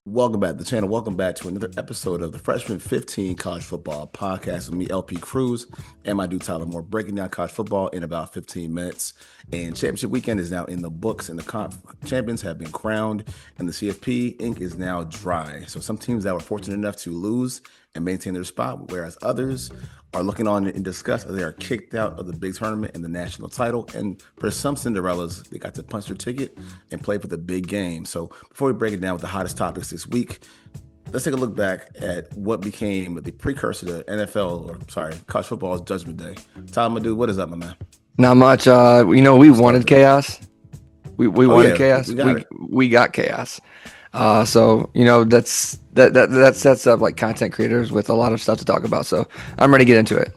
Welcome back to the channel. Welcome back to another episode of the Freshman 15 College Football Podcast with me, LP Cruz, and my dude Tyler Moore, breaking down college football in about 15 minutes. And championship weekend is now in the books, and the champions have been crowned, and the CFP ink is now dry. So some teams that were fortunate enough to lose and maintain their spot, whereas others are looking on in disgust as they are kicked out of the big tournament and the national title. And for some Cinderellas, they got to punch their ticket and play for the big game. So before we break it down with the hottest topics this week, let's take a look back at what became the precursor to college football's Judgment Day. Tyler, my dude, what is up, my man? Not much. We wanted chaos. We wanted chaos. We got chaos. So that sets up like content creators with a lot of stuff to talk about. So I'm ready to get into it.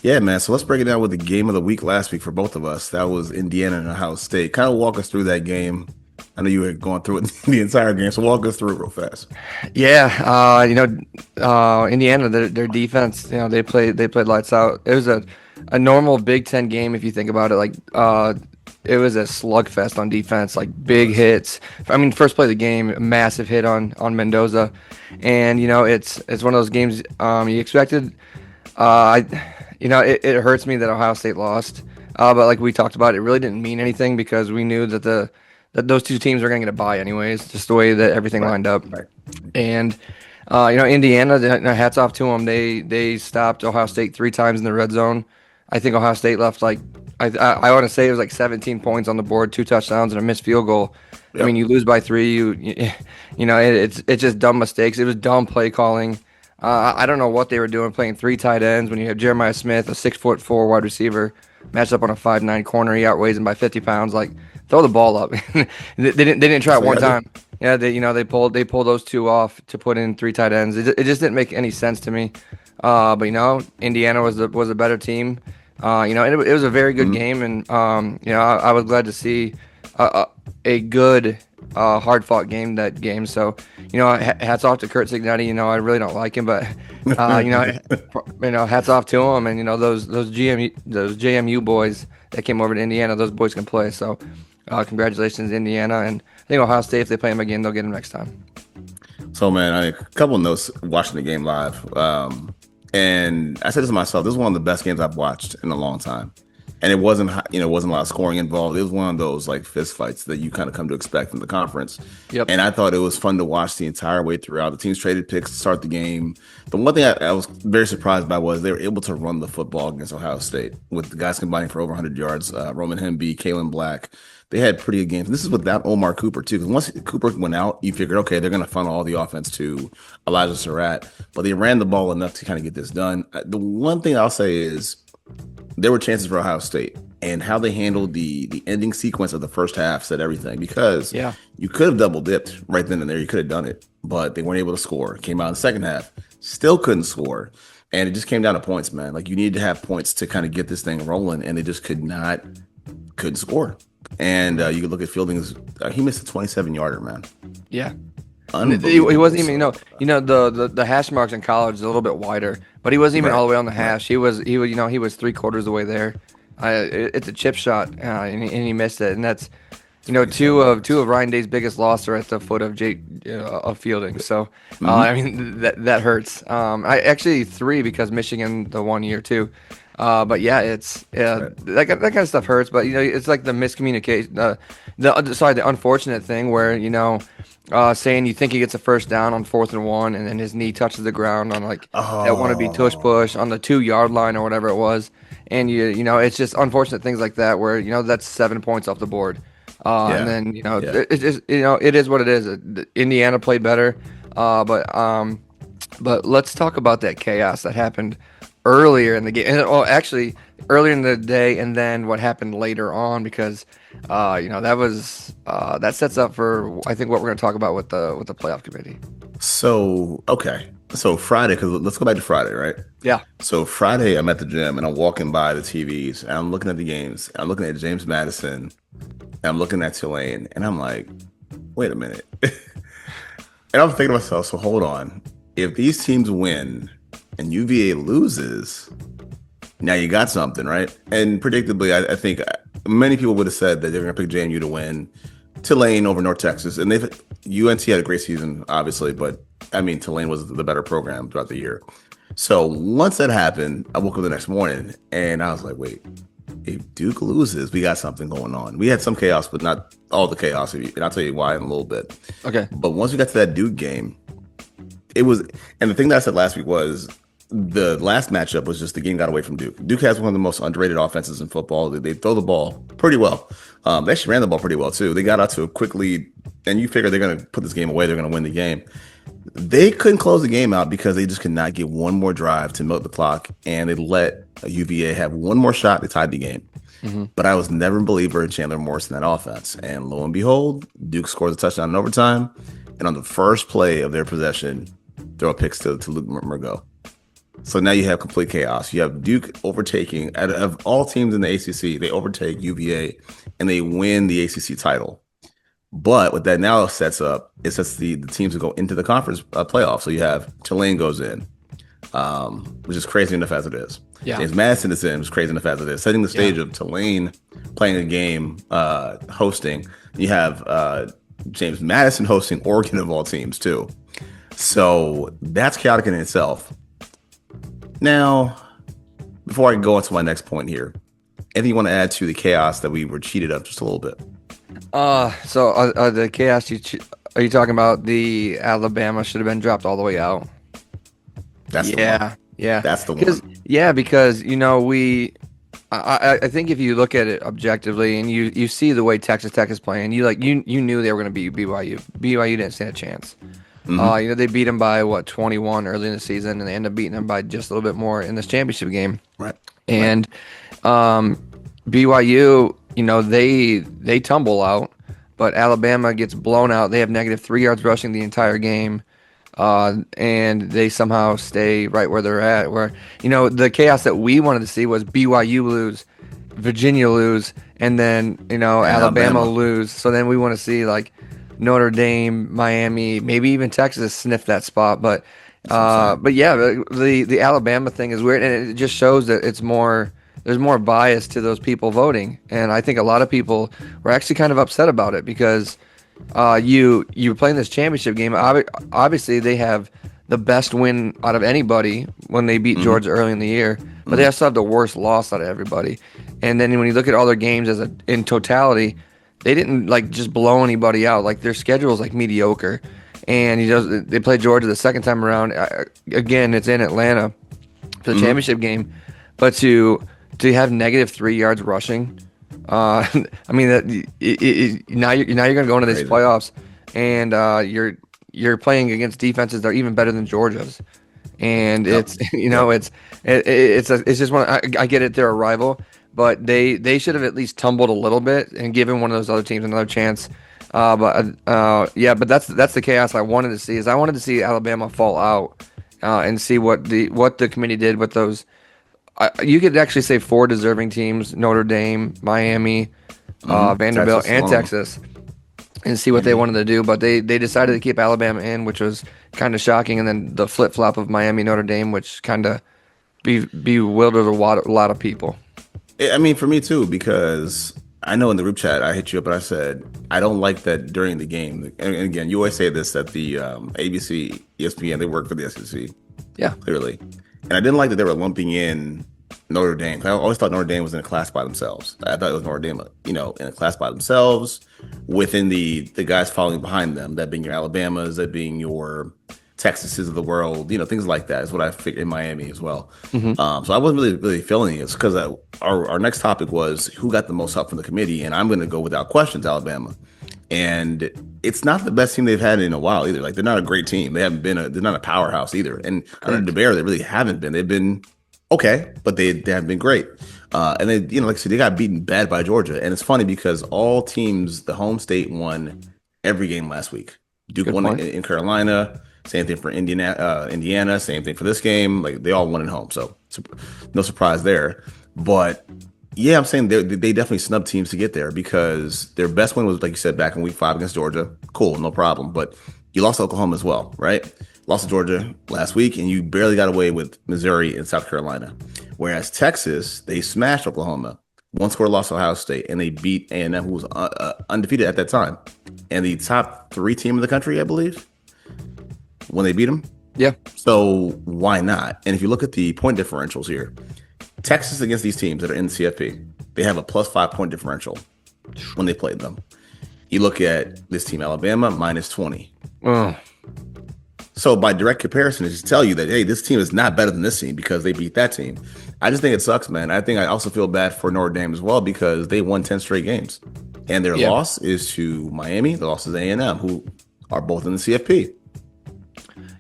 Yeah, man. So let's break it down with the game of the week last week for both of us. That was Indiana and Ohio State. Kind of walk us through that game. I know you were going through it the entire game, so walk us through it real fast. Yeah, Indiana, their defense, they played lights out. It was a normal Big Ten game if you think about it. Like it was a slugfest on defense, like big hits. I mean, first play of the game, a massive hit on Mendoza, and it's one of those games you expected. It hurts me that Ohio State lost, but like we talked about, it really didn't mean anything because we knew that those two teams are going to get a bye anyways, just the way that everything lined up. Right. And Indiana, hats off to them. They stopped Ohio State 3 times in the red zone. I think Ohio State left like I want to say it was like 17 points on the board, 2 touchdowns and a missed field goal. Yep. I mean, you lose by 3. It's just dumb mistakes. It was dumb play calling. I don't know what they were doing playing 3 tight ends when you have Jeremiah Smith, a 6'4" wide receiver, matched up on a 5'9" corner. He outweighs him by 50 pounds. Like, throw the ball up. they didn't try it one time. Yeah, they pulled those 2 off to put in 3 tight ends. It just didn't make any sense to me. But Indiana was a better team. It was a very good game, and I was glad to see a good hard fought game that game. So hats off to Kurt Cignetti. I really don't like him, but hats off to him. And those JMU boys that came over to Indiana, those boys can play. So congratulations, Indiana. And I think Ohio State, if they play them again, they'll get them next time. So, man, a couple of notes watching the game live. And I said this to myself, this is one of the best games I've watched in a long time. And it wasn't a lot of scoring involved. It was one of those like fist fights that you kind of come to expect in the conference. Yep. And I thought it was fun to watch the entire way throughout. The teams traded picks to start the game. The one thing I was very surprised by was they were able to run the football against Ohio State with the guys combining for over 100 yards. Roman Hemby, Kalen Black. They had pretty good games. And this is without Omar Cooper, too. Because once Cooper went out, you figured, okay, they're going to funnel all the offense to Elijah Surratt. But they ran the ball enough to kind of get this done. The one thing I'll say is there were chances for Ohio State. And how they handled the ending sequence of the first half said everything. Because you could have double dipped right then and there. You could have done it. But they weren't able to score. Came out in the second half. Still couldn't score. And it just came down to points, man. Like, you need to have points to kind of get this thing rolling. And they just couldn't score. And you could look at Fielding's. He missed a 27-yarder, man. Yeah, he wasn't even. The hash marks in college is a little bit wider, but he wasn't even all the way on the hash. He was 3/4 of the way there. It's a chip shot, and he missed it. And that's two of Ryan Day's biggest losses are at the foot of Fielding. So I mean that hurts. I actually 3 because Michigan the 1 year too. But yeah, that kind of stuff hurts. But it's like the miscommunication, the unfortunate thing where saying you think he gets a first down on 4th and 1, and then his knee touches the ground on that wannabe tush push on the 2-yard line or whatever it was, and it's just unfortunate things like that where that's 7 points off the board, and then it just it is what it is. Indiana played better, but let's talk about that chaos that happened earlier in the game, actually earlier in the day, and then what happened later on, because that sets up for I think what we're going to talk about with the playoff committee. So Friday, because let's go back to Friday, right? Yeah. So Friday, I'm at the gym and I'm walking by the TVs and I'm looking at the games. I'm looking at James Madison, and I'm looking at Tulane, and I'm like, wait a minute. And I'm thinking to myself, so hold on, if these teams win and UVA loses, now you got something, right? And predictably, I think many people would have said that they're going to pick JMU to win, Tulane over North Texas, and UNC had a great season, obviously, but I mean, Tulane was the better program throughout the year. So once that happened, I woke up the next morning and I was like, wait, if Duke loses, we got something going on. We had some chaos, but not all the chaos. And I'll tell you why in a little bit. Okay. But once we got to that Duke game, it was, and the thing that I said last week was the last matchup was just the game got away from Duke. Duke has one of the most underrated offenses in football. They throw the ball pretty well. They actually ran the ball pretty well too. They got out to a quick lead, and you figure they're going to put this game away. They're going to win the game. They couldn't close the game out because they just could not get one more drive to milk the clock, and they let UVA have one more shot. They tied the game. Mm-hmm. But I was never a believer in Chandler Morris in that offense. And lo and behold, Duke scores a touchdown in overtime. And on the first play of their possession, throw a pick to Luke Murgo. So now you have complete chaos. You have Duke overtaking, out of all teams in the ACC, they overtake UVA and they win the ACC title. But what that now sets up, it sets the teams to go into the conference playoff. So you have Tulane goes in, which is crazy enough as it is. Yeah. James Madison is in, which is crazy enough as it is. Setting the stage of Tulane playing a game, hosting. You have James Madison hosting Oregon of all teams too. So that's chaotic in itself. Now, before I go on to my next point here, anything you want to add to the chaos that we were cheated of just a little bit? So the chaos, are you talking about the Alabama should have been dropped all the way out? That's the one. Yeah. That's the one. Yeah, because, you know, I think if you look at it objectively and you see the way Texas Tech is playing, you knew they were going to beat BYU. BYU didn't stand a chance. Mm-hmm. You know, they beat them by 21 early in the season, and they ended up beating them by just a little bit more in this championship game. Right. And BYU, you know, they tumble out, but Alabama gets blown out. They have -3 yards rushing the entire game. And they somehow stay right where they're at. Where, you know, the chaos that we wanted to see was BYU lose, Virginia lose, and then, you know, Alabama lose. So then we want to see like Notre Dame, Miami, maybe even Texas sniff that spot. But yeah, the Alabama thing is weird, and it just shows that there's more bias to those people voting, and I think a lot of people were actually kind of upset about it because. You're playing this championship game. Obviously, they have the best win out of anybody when they beat Georgia early in the year, but they also have the worst loss out of everybody. And then when you look at all their games in totality, they didn't like just blow anybody out. Like their schedule is like mediocre. And they play Georgia the second time around. Again, it's in Atlanta for the championship game, but to have -3 yards rushing. I mean that now you're going to go into these playoffs, and you're playing against defenses that are even better than Georgia's, and it's just one. I get it, they're a rival, but they should have at least tumbled a little bit and given one of those other teams another chance. But that's the chaos I wanted to see. I wanted to see Alabama fall out and see what the committee did with those. You could actually say 4 deserving teams: Notre Dame, Miami, Vanderbilt, and Texas, and see what they wanted to do. But they decided to keep Alabama in, which was kind of shocking. And then the flip flop of Miami, Notre Dame, which kind of bewildered a lot of people. I mean, for me too, because I know in the group chat I hit you up and I said I don't like that during the game. And again, you always say this that the ABC, ESPN, they work for the SEC. Yeah, clearly. And I didn't like that they were lumping in Notre Dame. I always thought Notre Dame was in a class by themselves. I thought it was Notre Dame, in a class by themselves, within the guys following behind them, that being your Alabamas, that being your Texases of the world, things like that is what I figured in Miami as well. Mm-hmm. So I wasn't really feeling it because our next topic was who got the most help from the committee, and I'm going to go without questions, Alabama. And it's not the best team they've had in a while either. Like they're not a great team. They're not a powerhouse either. And under DeBear, they really haven't been. They've been okay, but they haven't been great. And they, like I said, they got beaten bad by Georgia. And it's funny because all teams, the home state won every game last week. Duke won in Carolina. Same thing for Indiana. Same thing for this game. Like they all won at home. So no surprise there. But yeah, I'm saying they definitely snubbed teams to get there because their best win was, like you said, back in week 5 against Georgia. Cool, no problem. But you lost to Oklahoma as well, right? Lost to Georgia last week, and you barely got away with Missouri and South Carolina. Whereas Texas, they smashed Oklahoma, one score loss to Ohio State, and they beat A&M, who was undefeated at that time, and the top three team in the country, I believe, when they beat them. Yeah. So why not? And if you look at the point differentials here, Texas against these teams that are in the CFP, they have a +5 point differential when they played them. You look at this team, Alabama, -20. Oh. So by direct comparison, it just tell you that, hey, this team is not better than this team because they beat that team. I just think it sucks, man. I also feel bad for Notre Dame as well because they won 10 straight games. And their loss is to Miami. The loss is A&M, who are both in the CFP.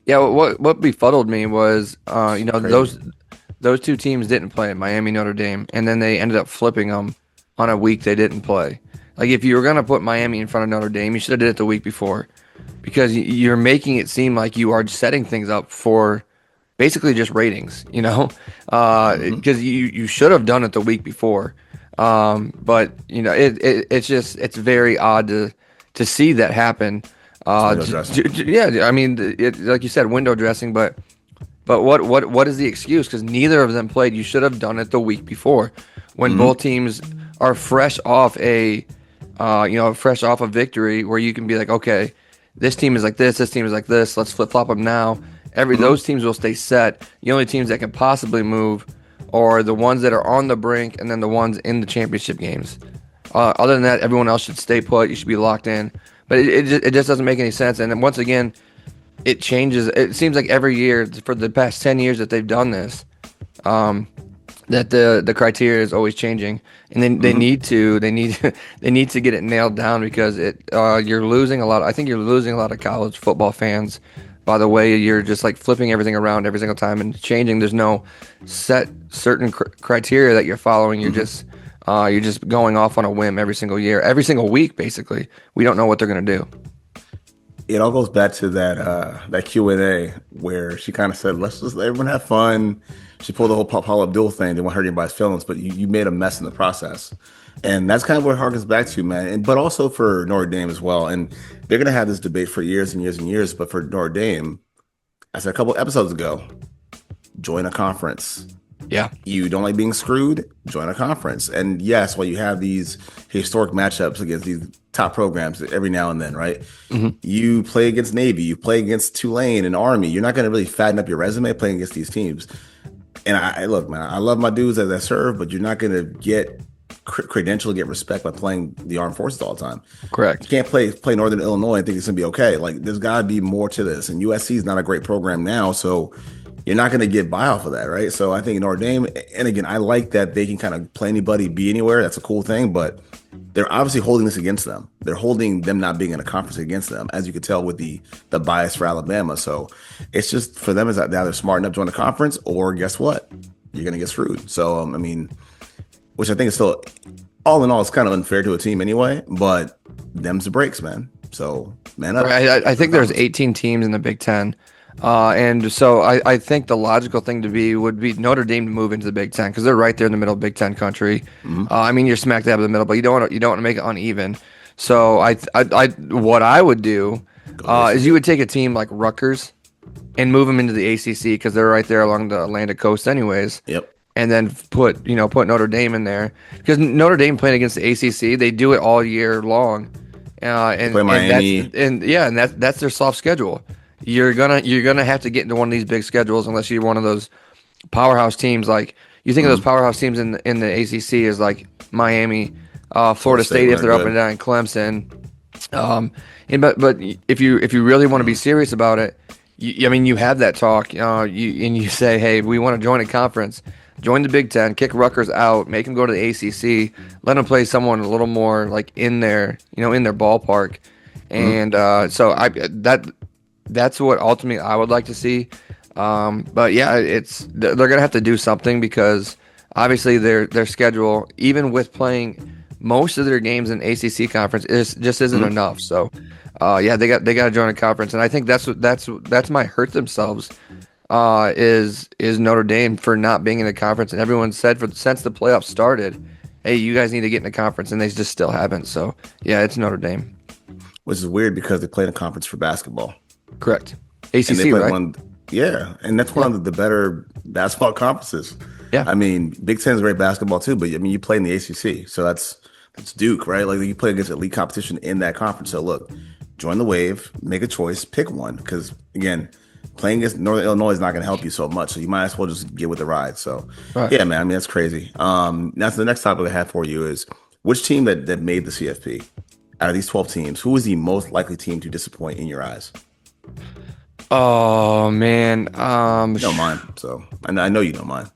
Yeah, what befuddled me was, those two teams didn't play, Miami, Notre Dame, and then they ended up flipping them on a week they didn't play. Like, if you were going to put Miami in front of Notre Dame, you should have did it the week before, because you're making it seem like you are setting things up for basically just ratings, because you should have done it the week before. But it's very odd to see that happen. Yeah, I mean, like you said, window dressing, but what is the excuse? Because neither of them played. You should have done it the week before, when both teams are fresh off a victory, where you can be like, okay, this team is like this team is like this. Let's flip flop them now. Those teams will stay set. The only teams that can possibly move are the ones that are on the brink, and then the ones in the championship games. Other than that, everyone else should stay put. You should be locked in. But it just doesn't make any sense. And then once again, it changes. It seems like every year for the past 10 years that they've done this, that the criteria is always changing, and then they need to get it nailed down, because you're losing a lot. I think you're losing a lot of college football fans by the way you're just like flipping everything around every single time and changing. There's no certain criteria that you're following. You're just going off on a whim every single year, every single week. Basically, we don't know what they're gonna do. It all goes back to that Q&A where she kind of said, let's just let everyone have fun. She pulled the whole Paul Abdul thing. Didn't want to hurt anybody's feelings, but you made a mess in the process. And that's kind of what it harkens back to, man. But also for Notre Dame as well. And they're going to have this debate for years and years and years. But for Notre Dame, I said a couple episodes ago, join a conference. Yeah. You don't like being screwed? Join a conference. And yes, while you have these historic matchups against these top programs every now and then, right? You play against Navy, you play against Tulane and Army. You're not going to really fatten up your resume playing against these teams. And I look, man, I love my dudes as I serve, but you're not going to get credential, get respect by playing the armed forces all the time. Correct. You can't play Northern Illinois and think it's going to be okay. Like, there's got to be more to this. And USC is not a great program now, so you're not going to get by off of that, right? So I think Notre Dame, and again, I like that they can kind of play anybody, be anywhere. That's a cool thing, but they're obviously holding this against them. They're holding them not being in a conference against them, as you could tell with the bias for Alabama. So it's just for them is that now they're smart enough to join the conference, or guess what? You're going to get screwed. So, I mean, which I think is still, all in all, it's kind of unfair to a team anyway, but them's the breaks, man. So, man up. I think there's 18 teams in the Big Ten. And so I think the logical thing would be Notre Dame to move into the Big Ten, because they're right there in the middle of Big Ten country. I mean, you're smack dab in the middle, but you don't want to make it uneven. So what I would do is you would take a team like Rutgers and move them into the ACC, because they're right there along the Atlantic coast, anyways. Yep. And then put Notre Dame in there, because Notre Dame playing against the ACC, they do it all year long. And play Miami. And that's their soft schedule. You're gonna have to get into one of these big schedules unless you're one of those powerhouse teams. Like, you think of those powerhouse teams in the ACC as like Miami, Florida State if they're up and down, Clemson. But if you really want to be serious about it, you have that talk. You say, hey, we want to join a conference. Join the Big Ten, kick Rutgers out, make them go to the ACC, let them play someone a little more like in their ballpark, and so that's what ultimately I would like to see. But yeah, they're gonna have to do something, because obviously their schedule, even with playing most of their games in ACC conference, just isn't enough. So yeah, they got to join a conference, and I think that's might hurt themselves. Is Notre Dame for not being in a conference, and everyone said since the playoffs started, hey, you guys need to get in a conference, and they just still haven't. So yeah, it's Notre Dame. Which is weird, because they played a conference for basketball. Correct. ACC, and they right? And that's one of the better basketball conferences. Yeah. I mean, Big Ten is great basketball too, but I mean, you play in the ACC, so that's Duke, right? Like you play against elite competition in that conference. So look, join the wave, make a choice, pick one, because again, playing against Northern Illinois is not going to help you so much. So you might as well just get with the ride. So Right. yeah, man, I mean that's crazy. Now so the next topic I have for you is which team that made the CFP out of these 12 teams, who is the most likely team to disappoint in your eyes? Oh man. You don't mind, so I know you don't mind.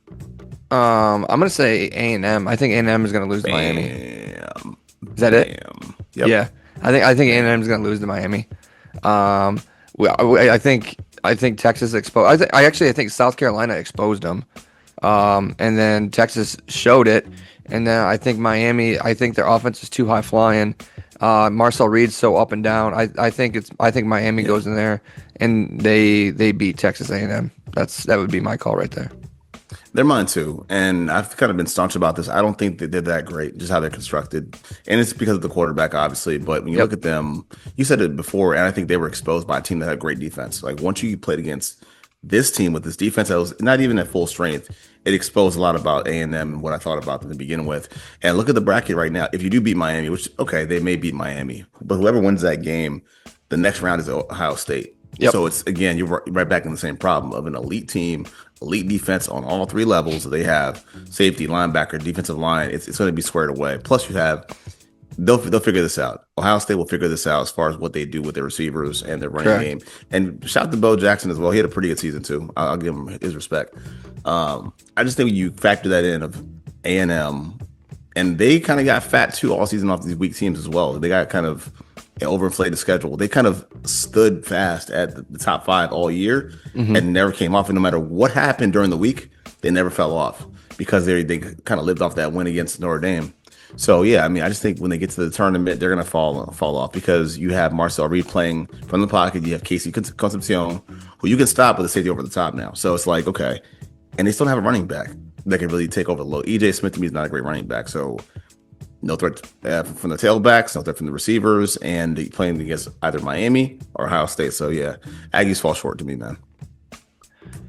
I'm gonna say A&M. I think A&M is gonna lose to Miami. Bam, Is that it? bam. Yep. Yeah. I think Bam. A&M is gonna lose to Miami. Um, I think Texas exposed. I think South Carolina exposed them. And then Texas showed it. And then I think Miami. I think their offense is too high flying. Marcel Reed's so up and down. I think Miami Yeah. goes in there and they beat Texas A&M. That would be my call right there. They're mine too. And I've kind of been staunch about this. I don't think that they're that great, just how they're constructed. And it's because of the quarterback, obviously. But when you look Yep. at them, you said it before, and I think they were exposed by a team that had great defense. Like once you played against this team with this defense that was not even at full strength, it exposed a lot about A&M and what I thought about them to begin with. And look at the bracket right now. If you do beat Miami, which, okay, they may beat Miami, but whoever wins that game, the next round is Ohio State. Yep. So it's again, you're right back in the same problem of an elite team, elite defense on all three levels. They have safety, linebacker, defensive line. It's going to be squared away. Plus, you have they'll figure this out. Ohio State will figure this out as far as what they do with their receivers and their running Correct. game. And shout out to Bo Jackson as well. He had a pretty good season too. I'll give him his respect. I just think when you factor that in of A&M, and they kind of got fat too all season off these weak teams as well. They got kind of an overinflated schedule. They kind of stood fast at the top five all year and never came off. And no matter what happened during the week, they never fell off because they kind of lived off that win against Notre Dame. So yeah, I mean, I just think when they get to the tournament, they're gonna fall off because you have Marcel Reed playing from the pocket. You have Casey Concepcion, who you can stop with a safety over the top now. So it's like okay, and they still don't have a running back that can really take over the load. EJ Smith to me is not a great running back, so no threat from the tailbacks, no threat from the receivers, and playing against either Miami or Ohio State. So yeah, Aggies fall short to me, man.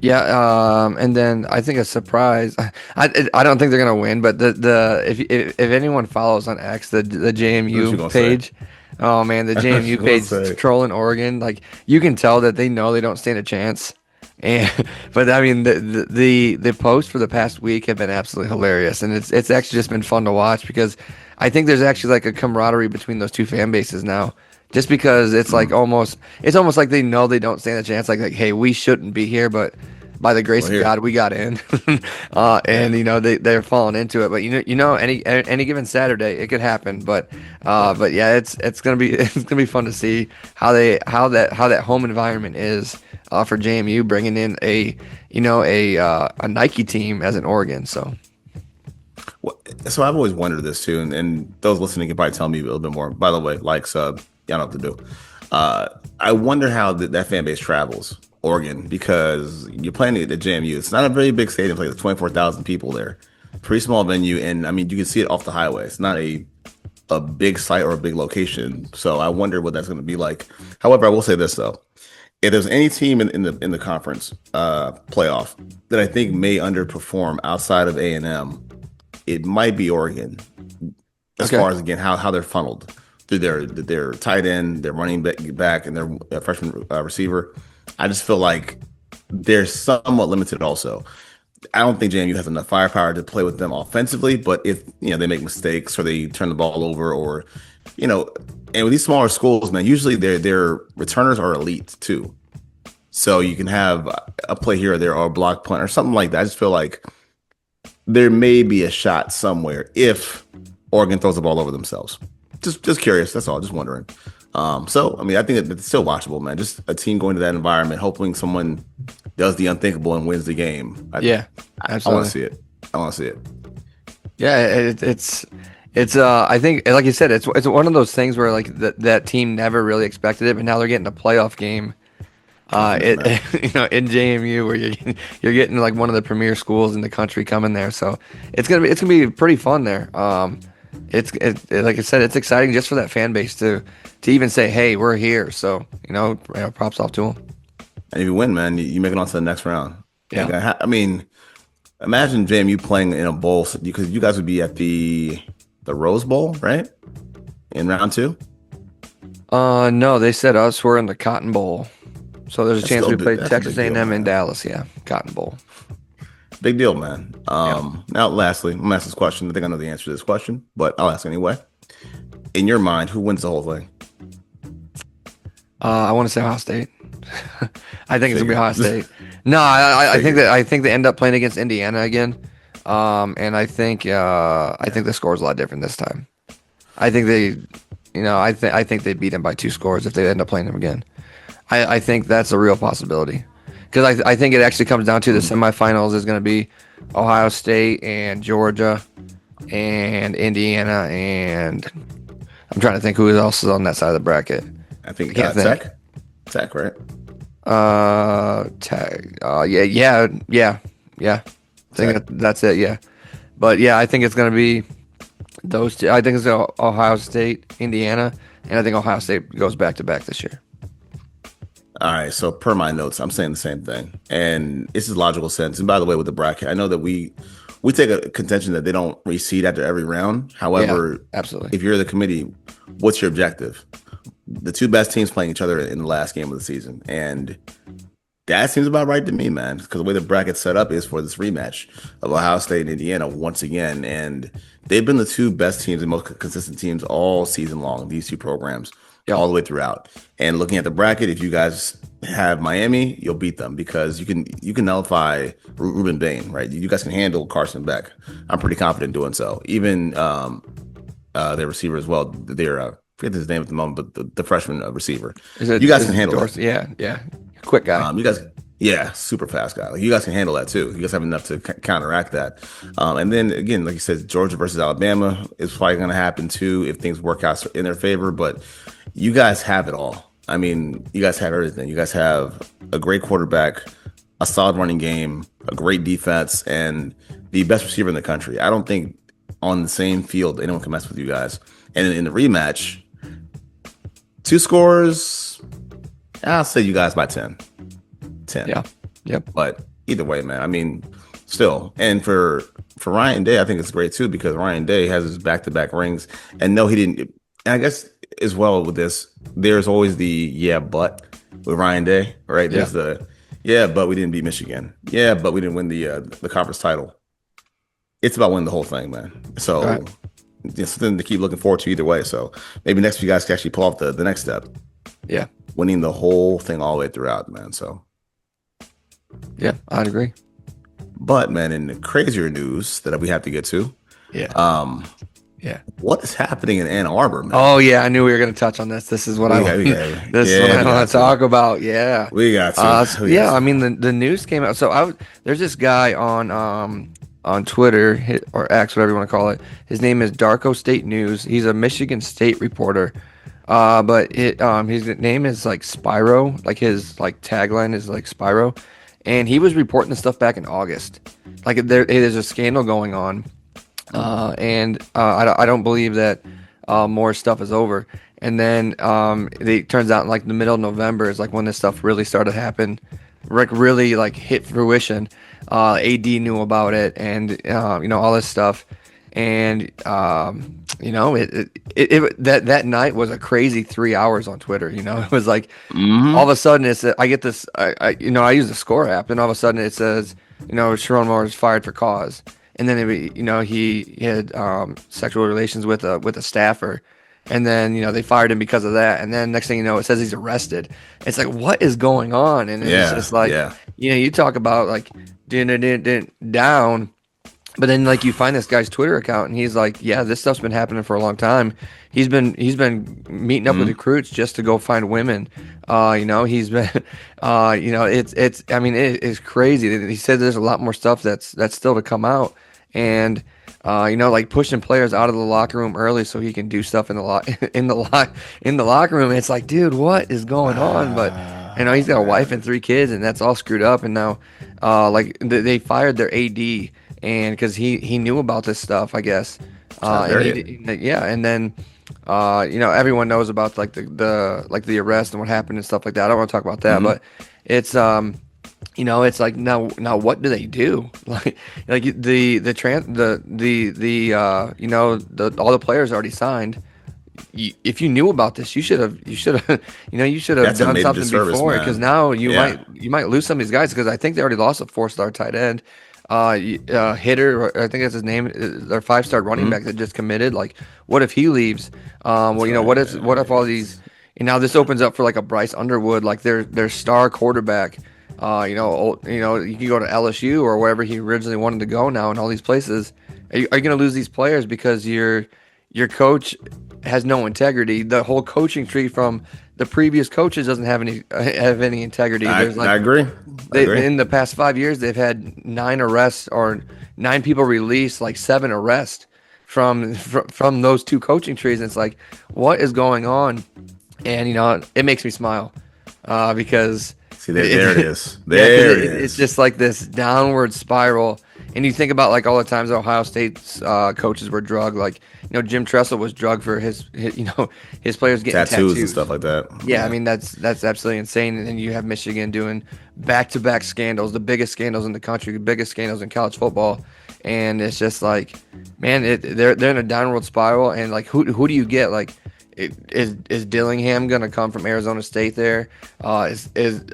Yeah, and then I think a surprise. I don't think they're gonna win, but the if anyone follows on X the What you JMU gonna say? page, oh man, the What you JMU gonna page say? trolling Oregon, like you can tell that they know they don't stand a chance. And but I mean the posts for the past week have been absolutely hilarious, and it's actually just been fun to watch because I think there's actually like a camaraderie between those two fan bases now. Just because it's almost like they know they don't stand a chance. Like hey, we shouldn't be here, but by the grace Well, of here, God, we got in, yeah. and they're falling into it. But any given Saturday it could happen. But yeah, it's gonna be it's gonna be fun to see how that home environment is for JMU bringing in a Nike team as an Oregon. So Well, so I've always wondered this too, and those listening can probably tell me a little bit more. By the way, like sub, y'all know what to do. I wonder how that fan base travels Oregon because you're playing at the JMU. It's not a very big stadium, it's like 24,000 people there, pretty small venue, and I mean you can see it off the highway. It's not a big site or a big location, so I wonder what that's going to be like. However, I will say this though. If there's any team in the conference playoff that I think may underperform outside of A&M, it might be Oregon as okay, far as again how they're funneled through their tight end, their running back, and their freshman receiver. I just feel like they're somewhat limited. Also, I don't think JMU has enough firepower to play with them offensively. But if they make mistakes or they turn the ball over, or you know, and with these smaller schools, man, usually their returners are elite too. So you can have a play here or there or a block punt or something like that. I just feel like there may be a shot somewhere if Oregon throws the ball over themselves. Just curious. That's all. Just wondering. So I mean, I think it's still watchable, man. Just a team going to that environment, hoping someone does the unthinkable and wins the game. yeah, I want to absolutely. see it. I want to see it. Yeah, it's I think like you said, it's one of those things where like that team never really expected it, but now they're getting a playoff game. Goodness, It man. in JMU where you're getting like one of the premier schools in the country coming there, so it's gonna be pretty fun there. Like I said, it's exciting just for that fan base to even say, hey, we're here. So props off to them. And if you win, man, you make it on to the next round. Yeah. I mean, Imagine JMU playing in a bowl because you guys would be at the Rose Bowl, right? In round two. No, they said us were in the Cotton Bowl, so there's a That's chance still we big. played That's a Texas big deal, A&M in man. Dallas. Yeah, Cotton Bowl. Big deal, man. Yeah. Now, lastly, I'm gonna ask this question. I think I know the answer to this question, but I'll ask anyway. In your mind, who wins the whole thing? I want to say Ohio State. I think it's gonna be Ohio Figured. State. No, Figured. I think they end up playing against Indiana again. And I think the score is a lot different this time. I think I think they beat them by 2 scores if they end up playing them again. I think that's a real possibility because I think it actually comes down to the semifinals is going to be Ohio State and Georgia and Indiana and I'm trying to think who else is on that side of the bracket. I think Can't think. Tech, right? Tag. Yeah. I think that's it. Yeah, but yeah, I think it's gonna be those two. I think it's Ohio State, Indiana, and I think Ohio State goes back to back this year. All right. So per my notes, I'm saying the same thing, and this is logical sense. And by the way, with the bracket, I know that we take a contention that they don't reseed after every round. However, Absolutely. if you're the committee, what's your objective? The two best teams playing each other in the last game of the season, and that seems about right to me, man. Because the way the bracket's set up is for this rematch of Ohio State and Indiana once again, and they've been the two best teams and most consistent teams all season long. These two programs, Yep. all the way throughout. And looking at the bracket, if you guys have Miami, you'll beat them because you can nullify Ruben Bain, right? You guys can handle Carson Beck. I'm pretty confident doing so. Even their receiver as well. Their I forget his name at the moment, but the freshman receiver. You guys can handle it. Yeah. Quick guy. You guys, yeah, super fast guy. Like you guys can handle that too. You guys have enough to counteract that. And then again, like you said, Georgia versus Alabama is probably going to happen too if things work out in their favor. But you guys have it all. I mean, you guys have everything. You guys have a great quarterback, a solid running game, a great defense, and the best receiver in the country. I don't think on the same field anyone can mess with you guys. And in the rematch, 2 scores. I'll say you guys by 10. 10. Yeah. Yep. But either way, man, I mean, still. And for Ryan Day, I think it's great too because Ryan Day has his back-to-back rings. And no, he didn't. And I guess as well with this, there's always the yeah, but with Ryan Day, right? There's the yeah, but we didn't beat Michigan. Yeah, but we didn't win the conference title. It's about winning the whole thing, man. So Right. it's something to keep looking forward to either way. So maybe next week you guys can actually pull off the next step. Yeah. Winning the whole thing all the way throughout, man. So, Yeah. I'd agree. but man, in the crazier news that we have to get to, Yeah. what is happening in Ann Arbor, man? Oh yeah, I knew we were gonna touch on this. This is what this is what I want to talk about. Yeah. We got to. Yeah, I mean the news came out. So there's this guy on Twitter or X, whatever you want to call it. His name is Darko State News. He's a Michigan State reporter. But his name is like Spyro. Like his like tagline is like Spyro, and he was reporting the stuff back in August. Like there's a scandal going on, and I don't believe that more stuff is over. And then it turns out like the middle of November is like when this stuff really started to happen, like really like hit fruition. AD knew about it, and all this stuff, and that night was a crazy 3 hours on Twitter. It was like all of a sudden I get this. I use the Score app, and all of a sudden it says Sharon Moore is fired for cause, and then he had sexual relations with a staffer. And then, they fired him because of that. And then next thing you know, it says he's arrested. It's like, what is going on? And it's just like, you talk about like down, but then like you find this guy's Twitter account and he's like, yeah, this stuff's been happening for a long time. He's been meeting up with recruits just to go find women. He's been, it is crazy. He said there's a lot more stuff that's still to come out. And, like pushing players out of the locker room early so he can do stuff in the locker room. It's like, dude, what is going on? But he's got a wife and 3 kids, and that's all screwed up. And now, they fired their AD, and because he knew about this stuff, I guess. And then everyone knows about like the arrest and what happened and stuff like that. I don't want to talk about that, but it's it's like now what do they do? Like all the players already signed. If you knew about this, you should have That's a done major something disservice, before, because man. now you Yeah. might lose some of these guys, because I think they already lost a 4-star tight end, hitter. I think that's his name. Their 5-star running back Hmm. that just committed. Like, what if he leaves? Well, That's what right. if all these? And now this opens up for like a Bryce Underwood, like their star quarterback. You can go to LSU or wherever he originally wanted to go now, and all these places. Are you going to lose these players because your coach has no integrity? The whole coaching tree from the previous coaches doesn't have any integrity. There's I like agree. I they agree. in the past 5 years they've had 9 arrests, or 9 people released, like 7 arrests from those two coaching trees. And it's like, what is going on? And it makes me smile, because See, there it is. yeah, because There it it's is. just like this downward spiral. And you think about like all the times Ohio State's coaches were drugged. Like, Jim Tressel was drugged for his players getting Tattoos and stuff tattoos. like that. Yeah, I Yeah. mean that's absolutely insane. And then you have Michigan doing back-to-back scandals, the biggest scandals in the country, the biggest scandals in college football. And it's just like, man, they're in a downward spiral. And like, who do you get? Like, is Dillingham gonna come from Arizona State there? Is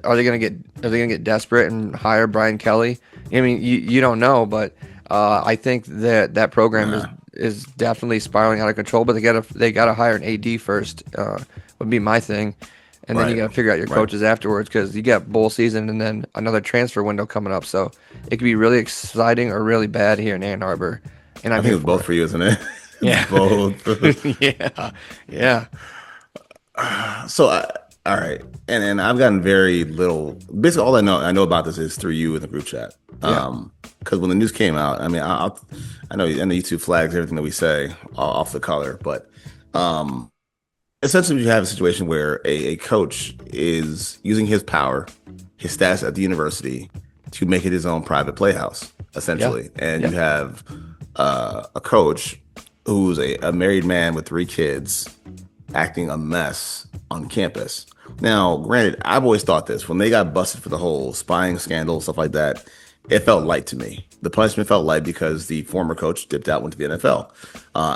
are they gonna get desperate and hire Brian Kelly? I mean, you don't know, but I think that program is Nah. is definitely spiraling out of control. But they gotta hire an AD first. Would be my thing, and then you Right. gotta figure out your Right. coaches afterwards, because you got bowl season and then another transfer window coming up. So it could be really exciting or really bad here in Ann Arbor, and I I'm think here it's both for for you, isn't it? It's it. both. Yeah, yeah, So, all right, and I've gotten very little. Basically, all I know about this is through you in the group chat. yeah. Because when the news came out, I mean, I know you two flags everything that we say off the color, but um, essentially, you have a situation where a coach is using his power, his status at the university, to make it his own private playhouse, Yeah. essentially, and you Yeah. have a coach who's a married man with 3 kids acting a mess on campus. Now, granted, I've always thought this when they got busted for the whole spying scandal, stuff like that, it felt light to me. The punishment felt light because the former coach dipped out, went to the NFL.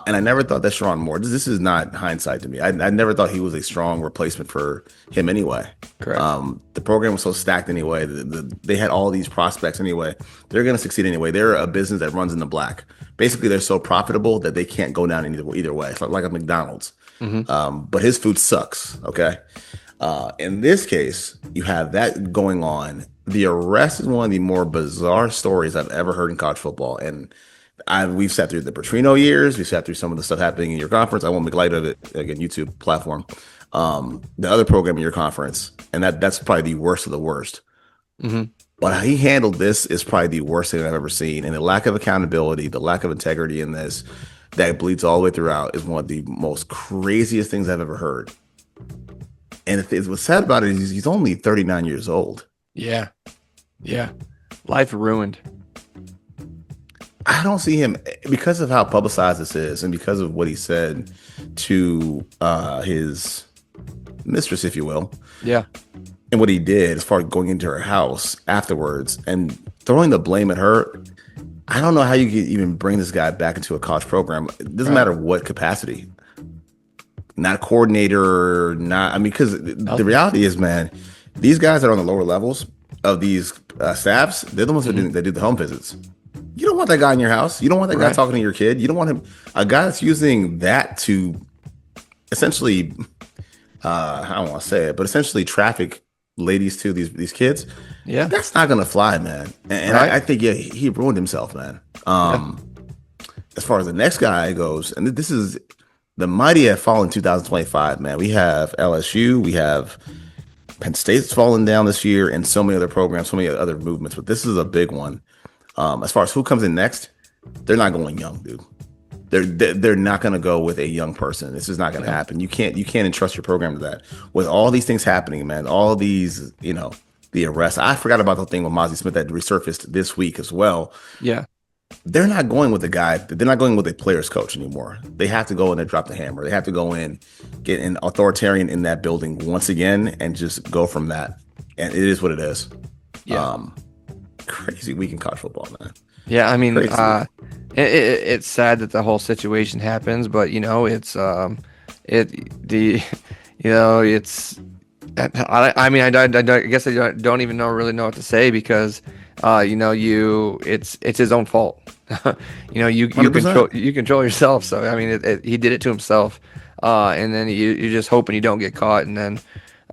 And I never thought that Sharon Moore, this is not hindsight to me. I never thought he was a strong replacement for him anyway. Correct. The program was so stacked anyway. They had all these prospects anyway. They're going to succeed anyway. They're a business that runs in the black. Basically, they're so profitable that they can't go down either way. It's like a McDonald's. Hmm. But his food sucks. Okay. In this case, you have that going on. The arrest is one of the more bizarre stories I've ever heard in college football. And we've sat through the Petrino years. We've sat through some of the stuff happening in your conference. I won't make light of it, again, YouTube platform. The other program in your conference, and that's probably the worst of the worst. Hmm. But how he handled this is probably the worst thing I've ever seen. And the lack of accountability, the lack of integrity in this that bleeds all the way throughout is one of the most craziest things I've ever heard. And what's sad about it is he's only 39 years old. Yeah. Yeah. Life ruined. I don't see him because of how publicized this is and because of what he said to his mistress, if you will, Yeah. and what he did as far as going into her house afterwards and throwing the blame at her. I don't know how you can even bring this guy back into a college program. It doesn't Right. matter what capacity. Not coordinator, not, I mean, because the Nothing. reality is, man, these guys that are on the lower levels of these staffs, they're the ones that do the home visits. You don't want that guy in your house. You don't want that guy Right. talking to your kid. You don't want him, a guy that's using that to essentially, I don't want to say it, but essentially traffic ladies to these kids. Yeah. That's not gonna fly, man. And Right. I think yeah, he ruined himself, man. Yeah. As far as the next guy goes, and this is the mighty have fallen 2025, man. We have LSU, we have Penn State's fallen down this year, and so many other programs, so many other movements. But this is a big one. As far as who comes in next, they're not going young, dude. They're not going to go with a young person. This is not going to Yeah. happen. You can't entrust your program to that. With all these things happening, man, all these the arrests. I forgot about the thing with Mozzie Smith that resurfaced this week as well. Yeah. They're not going with a guy. They're not going with a player's coach anymore. They have to go in and drop the hammer. They have to go in, get an authoritarian in that building once again, and just go from that. And it is what it is. Yeah. Crazy week in college football, man. Yeah, I mean, Crazy week. it's sad that the whole situation happens, but it's it the you know it's I mean I guess I don't even really know what to say because it's his own fault. You control 100%. yourself. So I mean he did it to himself, and then you're just hoping you don't get caught, and then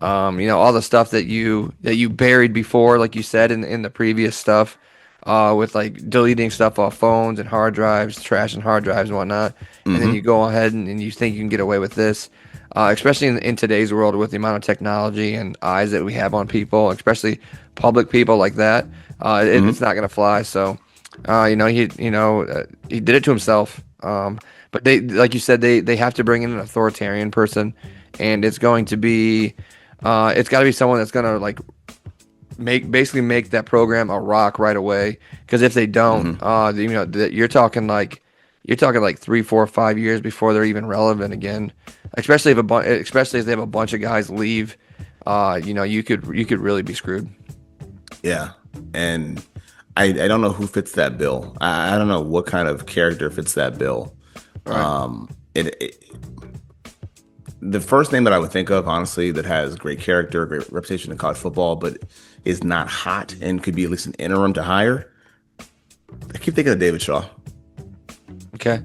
all the stuff that you buried before, like you said in the previous stuff, with like deleting stuff off phones and hard drives, trashing hard drives and whatnot, and then you Mm-hmm. go ahead and you think you can get away with this, especially in today's world with the amount of technology and eyes that we have on people, especially public people like that. It's Mm-hmm. not gonna fly. So, he did it to himself. But they, like you said, they have to bring in an authoritarian person, and it's got to be someone that's gonna like make that program a rock right away. Because if they don't, Mm-hmm. you're talking like 3, 4, 5 years before they're even relevant again. Especially if they have a bunch of guys leave, you could really be screwed. Yeah. And I don't know who fits that bill. I don't know what kind of character fits that bill. Right. It the first name that I would think of, honestly, that has great character, great reputation in college football, but is not hot and could be at least an interim to hire. I keep thinking of David Shaw. Okay.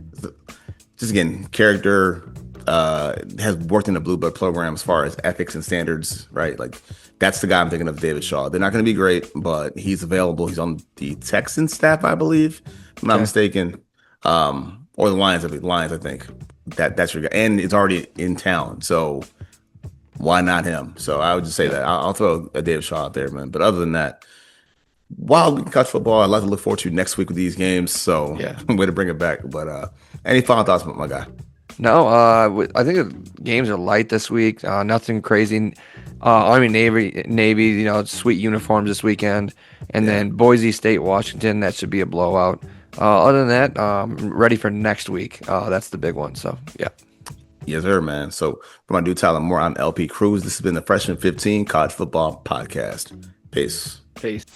Just again, character, has worked in the blue blood program as far as ethics and standards, right? Like that's the guy I'm thinking of, David Shaw. They're not going to be great, but he's available. He's on the Texans staff, I believe, if I'm not Okay. mistaken. Or the Lions, I think. That's your guy. And it's already in town. So why not him? So I would just say Yeah. that. I'll throw a David Shaw out there, man. But other than that, wild week in college football. I'd like to look forward to next week with these games. So Yeah. way to bring it back. But any final thoughts, my guy? No, I think the games are light this week. Nothing crazy. Army Navy, sweet uniforms this weekend, and Yeah. then Boise State Washington. That should be a blowout. Other than that, ready for next week. That's the big one. So yeah. Yes, sir, man. So for my dude Tyler Moore, I'm LP Cruz. This has been the Freshman 15 College Football Podcast. Peace. Peace.